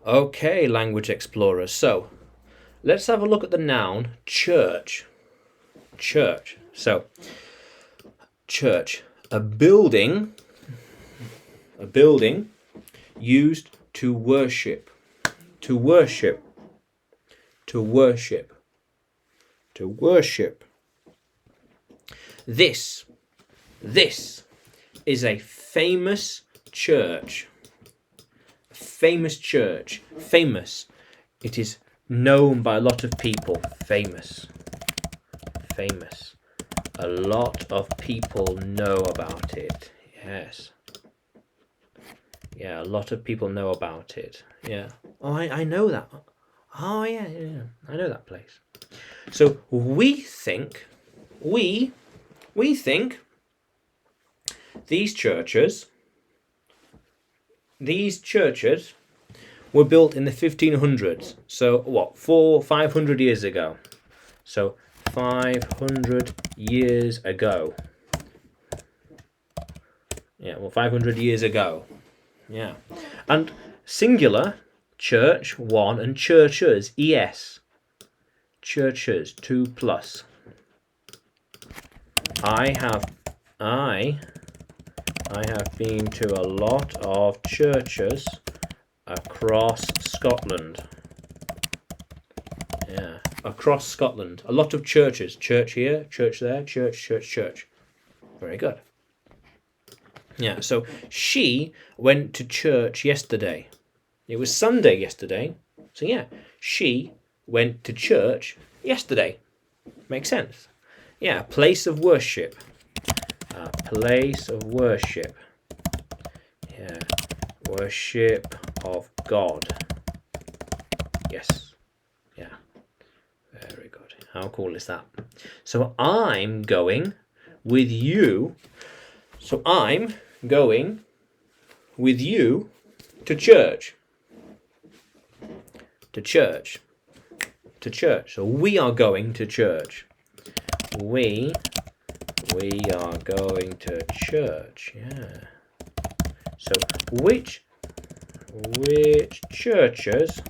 Okay, language explorers. So let's have a look at the noun church. Church. So church, a building used to worship. To worship. To worship. To worship. This is a famous church. Famous church. Famous. It is known by a lot of people. Famous. Famous. A lot of people know about it. Yes. Yeah, a lot of people know about it. Yeah. Oh, I know that. Oh, yeah. I know that place. So we think these churches were built in the 1500s. So what, 500 years ago. So 500 years ago. Yeah, well, 500 years ago. Yeah. And singular, church, one, and churches, es. Churches, 2 plus. I have been to a lot of churches across Scotland. Yeah, across Scotland. A lot of churches. Church here, church there, church. Very good. Yeah, so she went to church yesterday. It was Sunday yesterday. So yeah, she went to church yesterday. Makes sense. Yeah, a place of worship. A place of worship. Yeah, worship of God. Yes. Yeah. Very good. How cool is that? So I'm going with you. So I'm going with you to church. To church. To church. So we are going to church. We are going to church. Yeah. So which churches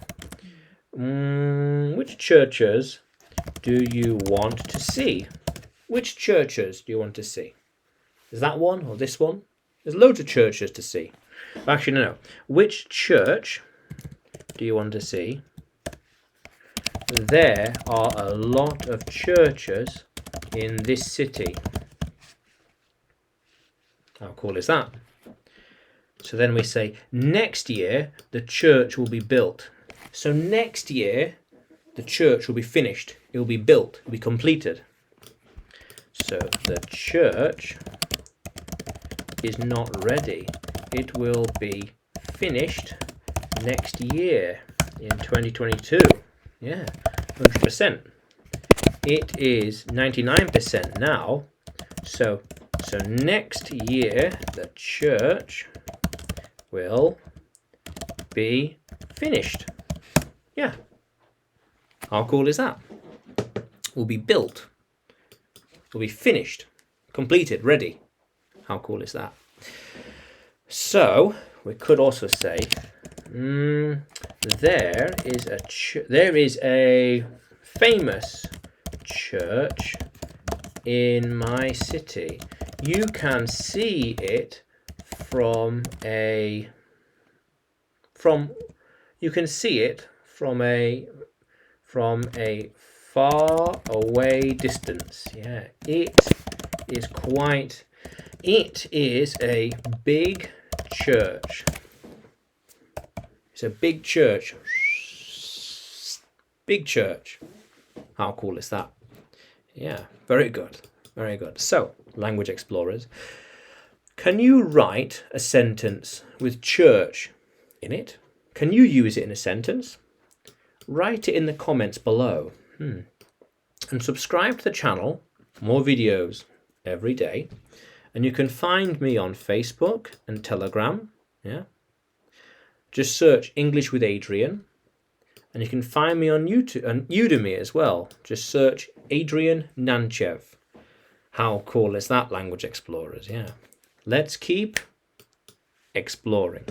do you want to see? Which churches do you want to see? Is that one or this one? There's loads of churches to see. Actually, no. Which church do you want to see? There are a lot of churches in this city. How cool is that? So then we say, next year, the church will be built. So next year, the church will be finished. It will be built. It will be completed. So the church is not ready. It will be finished next year in 2022. Yeah, 100%. It is 99% now. So next year the church will be finished. Yeah. How cool is that? Will be built. Will be finished, completed, ready. How cool is that? So we could also say there is a famous church in my city. You can see it from a far away distance. Yeah, it is a big church. It's a big church. Big church. How cool is that? Yeah, very good. Very good. So, language explorers, can you write a sentence with church in it? Can you use it in a sentence? Write it in the comments below. And subscribe to the channel. More videos every day. And you can find me on Facebook and Telegram. Yeah. Just search English with Adrian. And you can find me on YouTube and Udemy as well. Just search Adrian Nanchev. How cool is that, language explorers? Yeah. Let's keep exploring.